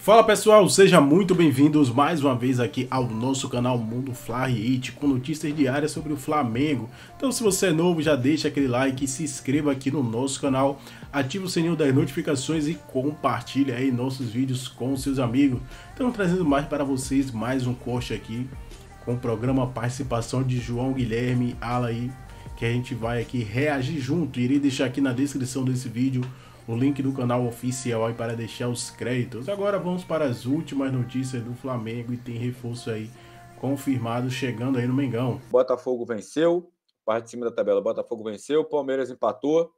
Fala pessoal, sejam muito bem-vindos mais uma vez aqui ao nosso canal Mundo Fly It, com notícias diárias sobre o Flamengo. Então se você é novo, já deixa aquele like, se inscreva aqui no nosso canal, ative o sininho das notificações e compartilhe aí nossos vídeos com seus amigos. Então trazendo mais para vocês, mais um corte aqui, com o programa Participação de João Guilherme Ala aí, que a gente vai aqui reagir junto. Irei deixar aqui na descrição desse vídeo o link do canal oficial aí para deixar os créditos. Agora vamos para as últimas notícias do Flamengo e tem reforço aí confirmado chegando aí no Mengão. Botafogo venceu, parte de cima da tabela, Botafogo venceu, Palmeiras empatou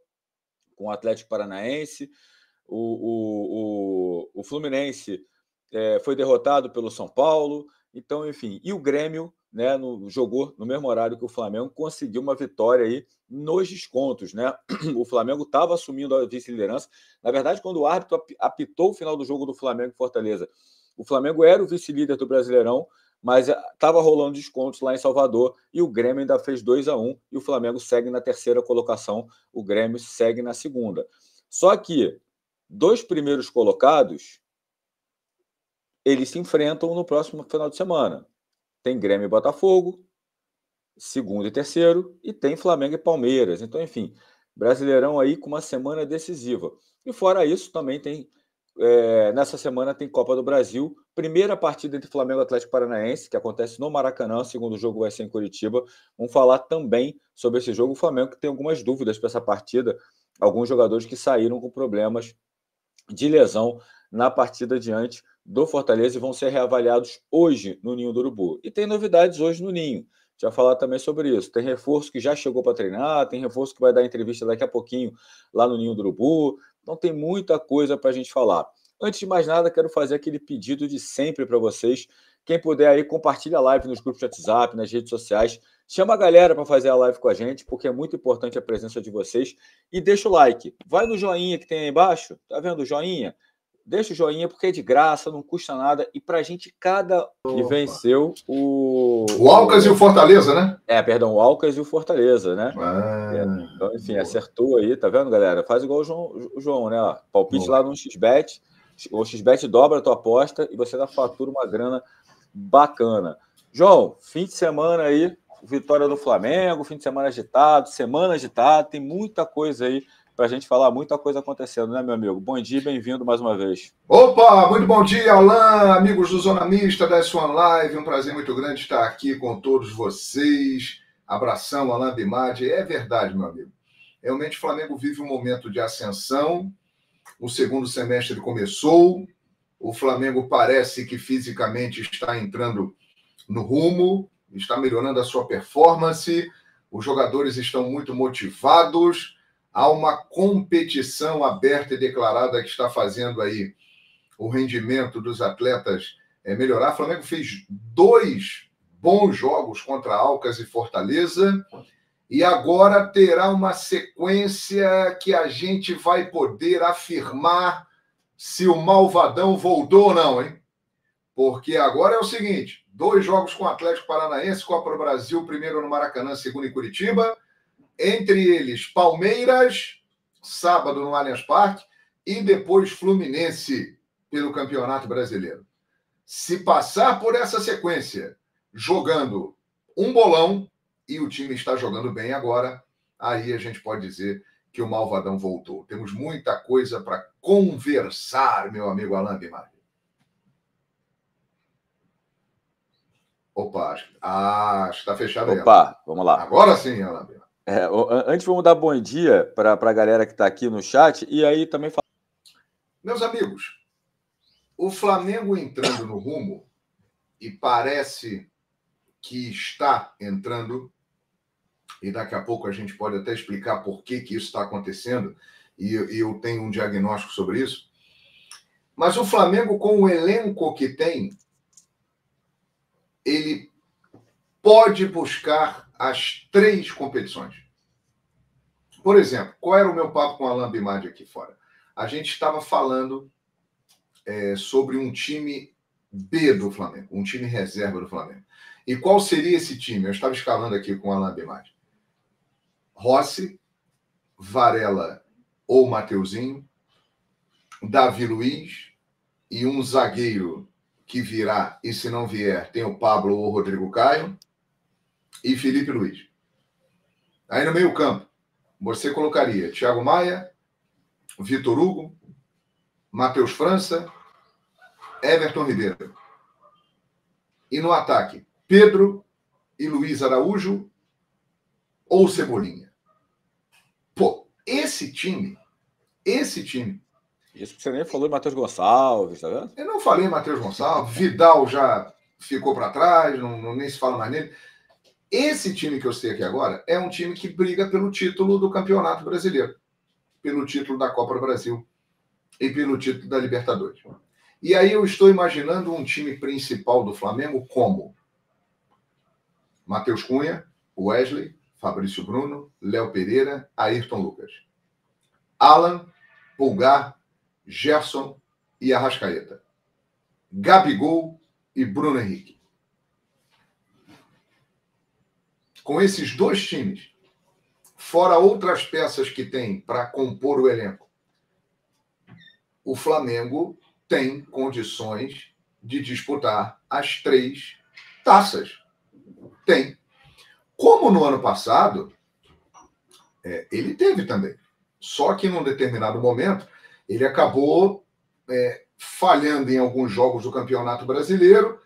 com o Atlético Paranaense, o Fluminense foi derrotado pelo São Paulo, então enfim, e o Grêmio, né, jogou no mesmo horário que o Flamengo, conseguiu uma vitória aí nos descontos, né? O Flamengo estava assumindo a vice-liderança. Na verdade, quando o árbitro apitou o final do jogo do Flamengo e Fortaleza, o Flamengo era o vice-líder do Brasileirão, mas estava rolando descontos lá em Salvador e o Grêmio ainda fez 2-1 e o Flamengo segue na terceira colocação, o Grêmio segue na segunda. Só que dois primeiros colocados, eles se enfrentam no próximo final de semana. Tem Grêmio e Botafogo, segundo e terceiro, e tem Flamengo e Palmeiras. Então, enfim, Brasileirão aí com uma semana decisiva. E fora isso, também tem, nessa semana tem Copa do Brasil, primeira partida entre Flamengo e Atlético Paranaense, que acontece no Maracanã, o segundo jogo vai ser em Curitiba. Vamos falar também sobre esse jogo. O Flamengo que tem algumas dúvidas para essa partida, alguns jogadores que saíram com problemas de lesão na partida diante do Fortaleza e vão ser reavaliados hoje no Ninho do Urubu. E tem novidades hoje no Ninho. Já vou falar também sobre isso. Tem reforço que já chegou para treinar, tem reforço que vai dar entrevista daqui a pouquinho lá no Ninho do Urubu. Então tem muita coisa para a gente falar. Antes de mais nada, quero fazer aquele pedido de sempre para vocês. Quem puder aí, compartilha a live nos grupos de WhatsApp, nas redes sociais. Chama a galera para fazer a live com a gente, porque é muito importante a presença de vocês. E deixa o like. Vai no joinha que tem aí embaixo. Tá vendo o joinha? Deixa o joinha, porque é de graça, não custa nada. E pra gente, E venceu o Alcas e o Fortaleza, né? Perdão, o Alcas e o Fortaleza, né? Então, enfim, boa. Acertou aí, tá vendo, galera? Faz igual o João, né? Palpite boa. Lá no XBet. O XBet dobra a tua aposta e você dá fatura uma grana bacana. João, fim de semana aí, vitória do Flamengo, fim de semana agitado, tem muita coisa aí para a gente falar, muita coisa acontecendo, né, meu amigo? Bom dia e bem-vindo mais uma vez. Opa, muito bom dia, Alan, amigos do Zona Mista, da S1 Live, um prazer muito grande estar aqui com todos vocês. Abração, Alan Bimadi. É verdade, meu amigo. Realmente o Flamengo vive um momento de ascensão, o segundo semestre começou, o Flamengo parece que fisicamente está entrando no rumo, está melhorando a sua performance, os jogadores estão muito motivados, há uma competição aberta e declarada que está fazendo aí o rendimento dos atletas melhorar. O Flamengo fez 2 bons jogos contra Alcas e Fortaleza e agora terá uma sequência que a gente vai poder afirmar se o Malvadão voltou ou não, hein? Porque agora é o seguinte, 2 jogos com o Atlético Paranaense, Copa do Brasil, primeiro no Maracanã, segundo em Curitiba, entre eles Palmeiras, sábado no Allianz Parque, e depois Fluminense pelo Campeonato Brasileiro. Se passar por essa sequência, jogando um bolão, e o time está jogando bem agora, aí a gente pode dizer que o Malvadão voltou. Temos muita coisa para conversar, meu amigo Alan Bimadi. Opa, acho que está fechado aí. Opa, vamos lá. Agora sim, Alan Bimadi. Antes vamos dar bom dia para a galera que está aqui no chat e aí também falar. Meus amigos, o Flamengo entrando no rumo e parece que está entrando, e daqui a pouco a gente pode até explicar por que isso está acontecendo, e eu tenho um diagnóstico sobre isso, mas o Flamengo, com o elenco que tem, ele pode buscar as 3 competições. Por exemplo, qual era o meu papo com o Alan Bimadi aqui fora? A gente estava falando sobre um time B do Flamengo, um time reserva do Flamengo. E qual seria esse time? Eu estava escalando aqui com o Alan Bimadi. Rossi, Varela ou Mateuzinho, Davi Luiz, e um zagueiro que virá, e se não vier, tem o Pablo ou o Rodrigo Caio, e Felipe Luiz. Aí no meio campo, você colocaria Thiago Maia, Vitor Hugo, Matheus França, Everton Ribeiro. E no ataque, Pedro e Luiz Araújo ou Cebolinha. Pô, esse time... Isso que você nem falou de Matheus Gonçalves, tá vendo? Eu não falei Matheus Gonçalves, Vidal já ficou para trás, nem se fala mais nele. Esse time que eu sei aqui agora é um time que briga pelo título do Campeonato Brasileiro, pelo título da Copa do Brasil e pelo título da Libertadores. E aí eu estou imaginando um time principal do Flamengo como Matheus Cunha, Wesley, Fabrício Bruno, Léo Pereira, Ayrton Lucas. Alan, Pulgar, Gerson e Arrascaeta. Gabigol e Bruno Henrique. Com esses dois times, fora outras peças que tem para compor o elenco, o Flamengo tem condições de disputar as 3 taças. Tem. Como no ano passado, ele teve também. Só que num determinado momento, ele acabou falhando em alguns jogos do Campeonato Brasileiro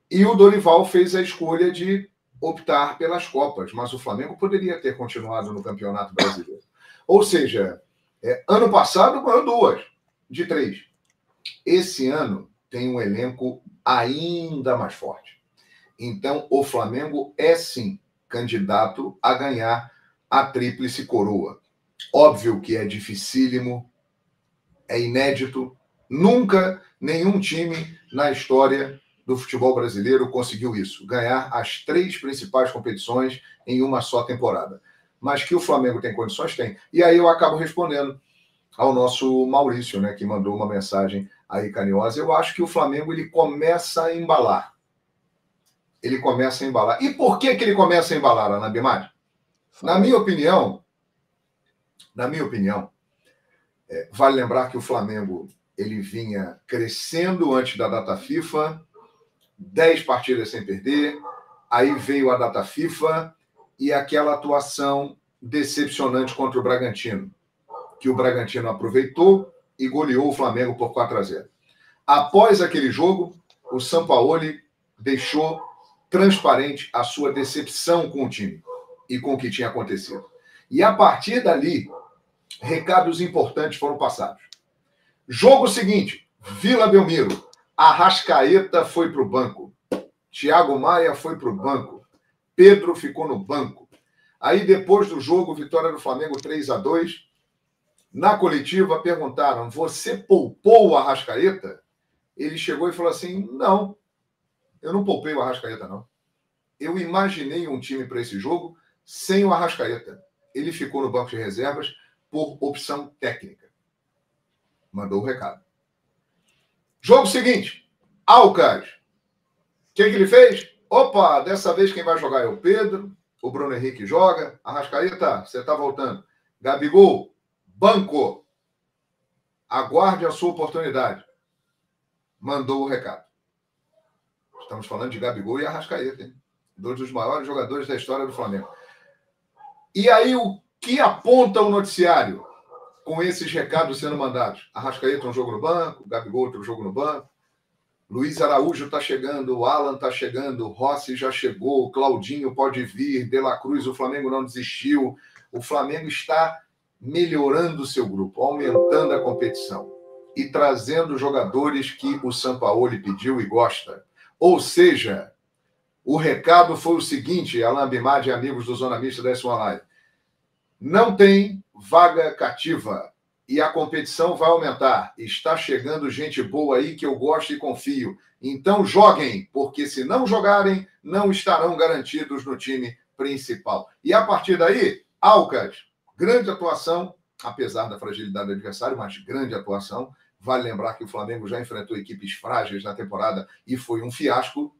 e o Dorival fez a escolha de optar pelas Copas, mas o Flamengo poderia ter continuado no Campeonato Brasileiro. Ou seja, ano passado ganhou 2 de 3. Esse ano tem um elenco ainda mais forte. Então, o Flamengo é sim candidato a ganhar a tríplice coroa. Óbvio que é dificílimo, é inédito. Nunca nenhum time na história do futebol brasileiro conseguiu isso, ganhar as 3 principais competições em uma só temporada. Mas que o Flamengo tem condições, tem. E aí eu acabo respondendo ao nosso Maurício, né, que mandou uma mensagem aí carinhosa. Eu acho que o Flamengo ele começa a embalar. Ele começa a embalar. E por que ele começa a embalar, Ana Bimad? Na minha opinião, vale lembrar que o Flamengo ele vinha crescendo antes da data FIFA, 10 partidas sem perder, aí veio a data FIFA e aquela atuação decepcionante contra o Bragantino, que o Bragantino aproveitou e goleou o Flamengo por 4-0. Após aquele jogo, o Sampaoli deixou transparente a sua decepção com o time e com o que tinha acontecido. E a partir dali, recados importantes foram passados. Jogo seguinte, Vila Belmiro. Arrascaeta foi para o banco. Thiago Maia foi para o banco. Pedro ficou no banco. Aí, depois do jogo, vitória do Flamengo 3-2. Na coletiva, perguntaram, você poupou o Arrascaeta? Ele chegou e falou assim, não, eu não poupei o Arrascaeta, não. Eu imaginei um time para esse jogo sem o Arrascaeta. Ele ficou no banco de reservas por opção técnica. Mandou o recado. Jogo seguinte, Alcas. O que ele fez? Opa, dessa vez quem vai jogar é o Pedro, o Bruno Henrique joga, Arrascaeta, você está voltando. Gabigol, banco. Aguarde a sua oportunidade. Mandou o recado. Estamos falando de Gabigol e Arrascaeta, hein? 2 dos maiores jogadores da história do Flamengo. E aí, o que aponta o noticiário com esses recados sendo mandados? Arrascaeta um jogo no banco, Gabigol outro jogo no banco, Luiz Araújo está chegando, o Alan está chegando, o Rossi já chegou, o Claudinho pode vir, De La Cruz, o Flamengo não desistiu. O Flamengo está melhorando o seu grupo, aumentando a competição e trazendo jogadores que o Sampaoli pediu e gosta. Ou seja, o recado foi o seguinte, Alain Bimad e amigos do Zona Mista da S1 Live. Não tem vaga cativa e a competição vai aumentar. Está chegando gente boa aí que eu gosto e confio. Então joguem, porque se não jogarem, não estarão garantidos no time principal. E a partir daí, Alcas, grande atuação, apesar da fragilidade do adversário, mas grande atuação. Vale lembrar que o Flamengo já enfrentou equipes frágeis na temporada e foi um fiasco.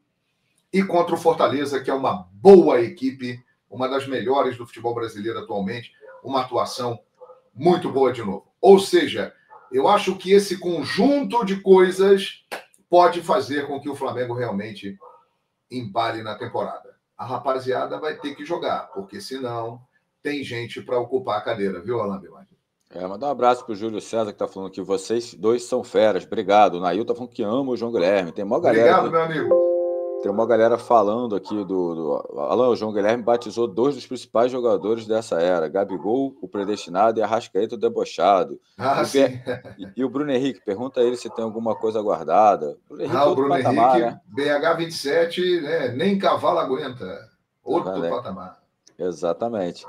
E contra o Fortaleza, que é uma boa equipe, uma das melhores do futebol brasileiro atualmente, uma atuação muito boa de novo. Ou seja, Eu acho que esse conjunto de coisas pode fazer com que o Flamengo realmente embale na temporada. A rapaziada vai ter que jogar, porque senão tem gente para ocupar a cadeira, viu, Alan Bimardi? Mandar um abraço pro Júlio César, que tá falando que vocês dois são feras. Obrigado. O Nail tá falando que ama o João Guilherme. Tem uma galera. Obrigado, meu amigo. Tem uma galera falando aqui Alan, o João Guilherme batizou 2 dos principais jogadores dessa era: Gabigol, o predestinado, e Arrascaeta, o debochado. Sim. E o Bruno Henrique, pergunta a ele se tem alguma coisa guardada. O Bruno patamar, Henrique, né? BH27, né? Nem cavalo aguenta. Outro patamar. Exatamente.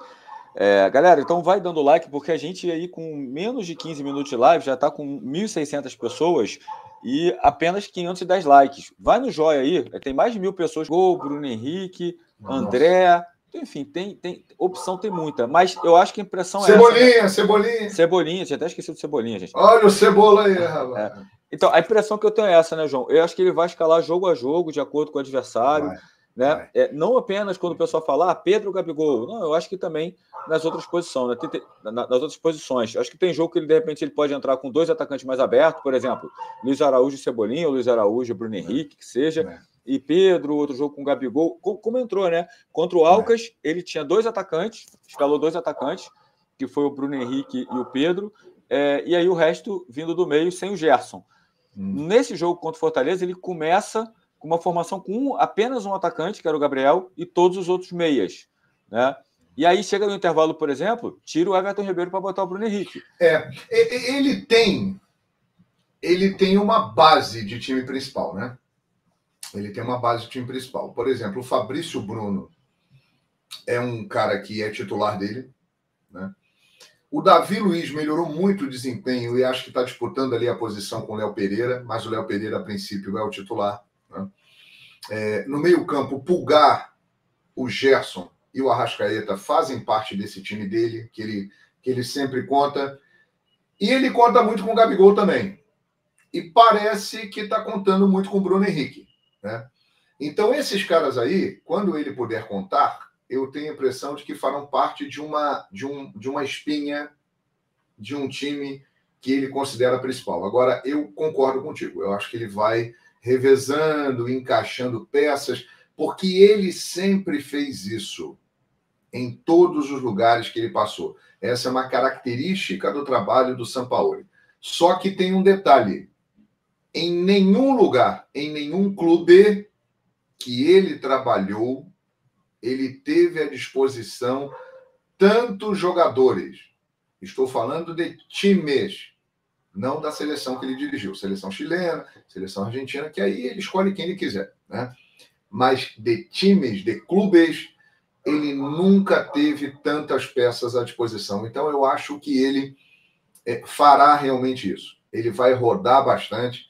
Galera, então vai dando like, porque a gente aí com menos de 15 minutos de live já está com 1.600 pessoas e apenas 510 likes. Vai no joia aí, tem mais de 1.000 pessoas. Bruno Henrique, André, enfim, tem opção, tem muita, mas eu acho que a impressão é essa. Cebolinha, tinha até esquecido de Cebolinha, gente. Olha o Cebola aí, rapaz. Então, a impressão que eu tenho é essa, né, João? Eu acho que ele vai escalar jogo a jogo, de acordo com o adversário. Né? Não apenas quando o pessoal fala Pedro ou Gabigol, não, eu acho que também nas outras posições, né? Nas outras posições. Eu acho que tem jogo que ele, de repente, ele pode entrar com 2 atacantes mais abertos, por exemplo, Luiz Araújo e Cebolinha, ou Luiz Araújo e Bruno Henrique, que seja, e Pedro, outro jogo com Gabigol, como entrou, né? Contra o Alcas, ele tinha 2 atacantes, escalou 2 atacantes, que foi o Bruno Henrique e o Pedro, e aí o resto vindo do meio sem o Gerson. Nesse jogo contra o Fortaleza, ele começa com uma formação com apenas um atacante, que era o Gabriel, e todos os outros meias, né? E aí chega no intervalo, por exemplo, tira o Everton Ribeiro para botar o Bruno Henrique. Ele tem uma base de time principal, né? Ele tem uma base de time principal. Por exemplo, o Fabrício Bruno é um cara que é titular dele, né? O Davi Luiz melhorou muito o desempenho e acho que está disputando ali a posição com o Léo Pereira, mas o Léo Pereira, a princípio, é o titular. No meio-campo, o Pulgar, o Gerson e o Arrascaeta fazem parte desse time dele, que ele sempre conta. E ele conta muito com o Gabigol também. E parece que está contando muito com o Bruno Henrique, né? Então, esses caras aí, quando ele puder contar, eu tenho a impressão de que farão parte de uma espinha de um time que ele considera principal. Agora, eu concordo contigo. Eu acho que ele vai revezando, encaixando peças, porque ele sempre fez isso em todos os lugares que ele passou. Essa é uma característica do trabalho do Sampaoli. Só que tem um detalhe. Em nenhum lugar, em nenhum clube que ele trabalhou, ele teve à disposição tantos jogadores. Estou falando de times, não da seleção que ele dirigiu. Seleção chilena, seleção argentina, que aí ele escolhe quem ele quiser, né? Mas de times, de clubes, ele nunca teve tantas peças à disposição. Então, eu acho que ele fará realmente isso. Ele vai rodar bastante.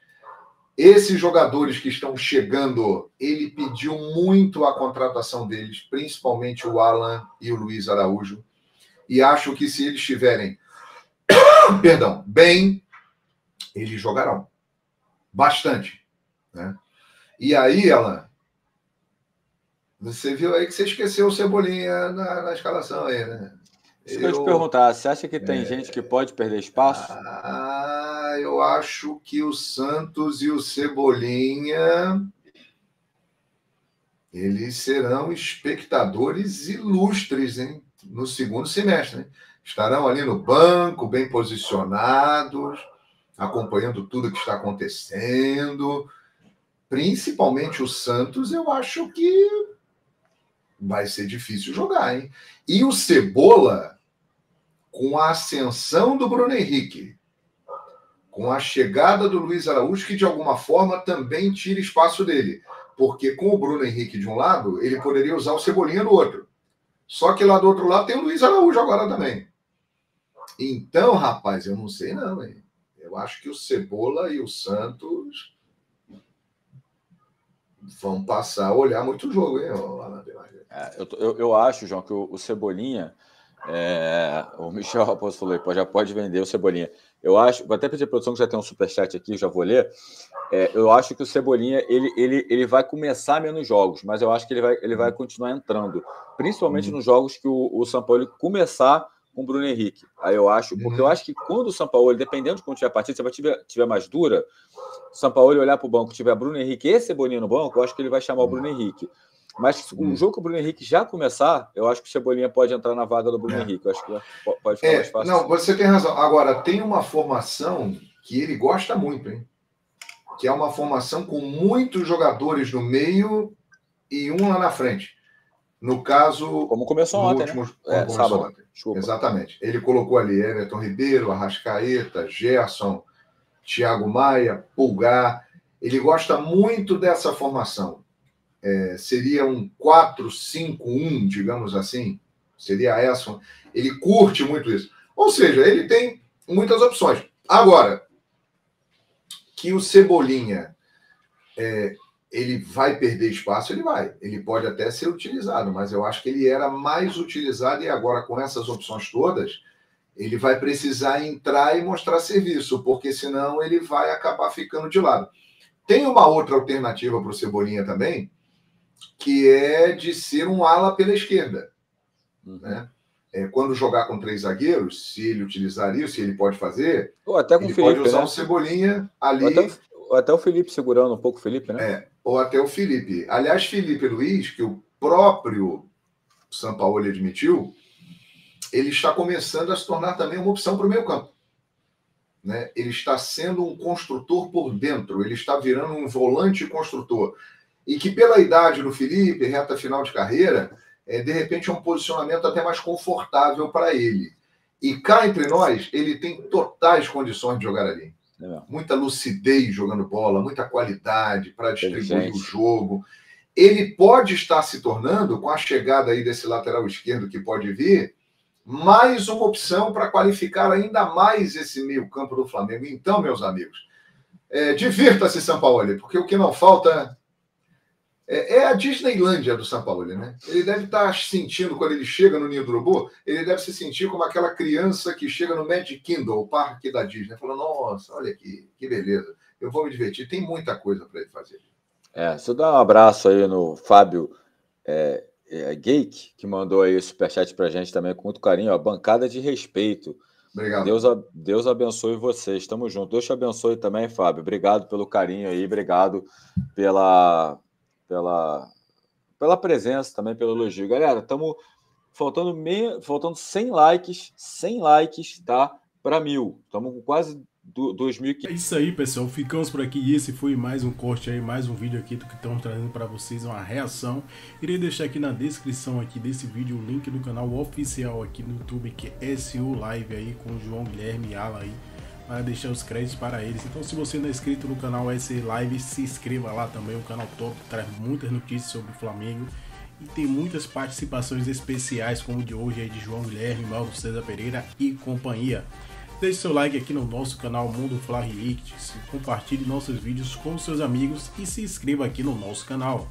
Esses jogadores que estão chegando, ele pediu muito a contratação deles, principalmente o Alan e o Luiz Araújo. E acho que se eles estiverem bem, eles jogarão bastante, né? E aí, Alan, você viu aí que você esqueceu o Cebolinha na escalação aí, né? Isso que eu te perguntar, você acha que tem gente que pode perder espaço? Eu acho que o Santos e o Cebolinha, eles serão espectadores ilustres, hein? No segundo semestre, né? Estarão ali no banco, bem posicionados, acompanhando tudo que está acontecendo. Principalmente o Santos, eu acho que vai ser difícil jogar, hein? E o Cebola, com a ascensão do Bruno Henrique, com a chegada do Luiz Araújo, que de alguma forma também tira espaço dele. Porque com o Bruno Henrique de um lado, ele poderia usar o Cebolinha do outro. Só que lá do outro lado tem o Luiz Araújo agora também. Então, rapaz, eu não sei não, hein? Eu acho que o Cebola e o Santos vão passar a olhar muito o jogo, hein? Eu acho, João, que o Cebolinha... o Michel Raposo falou, já pode vender o Cebolinha. Eu acho, vou até pedir a produção que já tem um superchat aqui, já vou ler. Eu acho que o Cebolinha ele vai começar menos jogos, mas eu acho que ele vai continuar entrando, principalmente nos jogos que o Sampaoli começar com o Bruno Henrique. Aí eu acho, porque eu acho que quando o Sampaoli, dependendo de como tiver a partida, se a partida tiver mais dura, o Sampaoli olhar para o banco, tiver Bruno Henrique e Cebolinha no banco, eu acho que ele vai chamar o Bruno Henrique. Mas o jogo que o Bruno Henrique já começar, eu acho que o Cebolinha pode entrar na vaga do Bruno Henrique. Eu acho que pode ficar mais fácil. Não, você tem razão. Agora, tem uma formação que ele gosta muito, hein? Que é uma formação com muitos jogadores no meio e um lá na frente. No caso... Como começou ontem, último, né? Sábado. Ontem. Exatamente. Ele colocou ali Everton Ribeiro, Arrascaeta, Gerson, Thiago Maia, Pulgar. Ele gosta muito dessa formação. Seria um 4-5-1, digamos assim. Seria essa. Ele curte muito isso. Ou seja, ele tem muitas opções. Agora, que o Cebolinha ele vai perder espaço, ele vai. Ele pode até ser utilizado, mas eu acho que ele era mais utilizado e agora, com essas opções todas, ele vai precisar entrar e mostrar serviço, porque senão ele vai acabar ficando de lado. Tem uma outra alternativa para o Cebolinha também, que é de ser um ala pela esquerda. Né? Quando jogar com 3 zagueiros, se ele utilizar isso, se ele pode fazer, ou até com ele o Felipe, pode usar né? o Cebolinha ali. Ou até o Felipe segurando um pouco o Felipe, né? Ou até o Felipe. Aliás, Felipe Luiz, que o próprio Sampaoli admitiu, ele está começando a se tornar também uma opção para o meio campo. Né? Ele está sendo um construtor por dentro, ele está virando um volante construtor. E que pela idade do Felipe, reta final de carreira, de repente é um posicionamento até mais confortável para ele. E cá entre nós, ele tem totais condições de jogar ali. Muita lucidez jogando bola, muita qualidade para distribuir o jogo. Ele pode estar se tornando, com a chegada aí desse lateral esquerdo que pode vir, mais uma opção para qualificar ainda mais esse meio-campo do Flamengo. Então, meus amigos, divirta-se, Sampaoli, porque o que não falta é a Disneylândia do Sampaoli, né? Ele deve estar sentindo, quando ele chega no Ninho do Urubu, ele deve se sentir como aquela criança que chega no Magic Kingdom, o parque da Disney, falando, nossa, olha aqui, que beleza, eu vou me divertir. Tem muita coisa para ele fazer. Deixa eu dar um abraço aí no Fábio Geik, que mandou aí o superchat pra gente também com muito carinho, ó, bancada de respeito. Obrigado. Deus abençoe vocês, tamo junto. Deus te abençoe também, Fábio. Obrigado pelo carinho aí, obrigado pela presença, também pelo elogio. Galera, estamos faltando 100 likes, tá? Para 1000. Estamos com quase 2.500. É isso aí, pessoal. Ficamos por aqui. E esse foi mais um corte aí, mais um vídeo aqui do que estamos trazendo para vocês, uma reação. Irei deixar aqui na descrição aqui desse vídeo o link do canal oficial aqui no YouTube, que é SU Live aí, com o João Guilherme Ala aí, para deixar os créditos para eles. Então, se você não é inscrito no canal SU Live, se inscreva lá também. Um canal top, traz muitas notícias sobre o Flamengo e tem muitas participações especiais, como de hoje aí de João Guilherme, Mauro César Pereira e companhia. Deixe seu like aqui no nosso canal Mundo Fla React, compartilhe nossos vídeos com seus amigos e se inscreva aqui no nosso canal.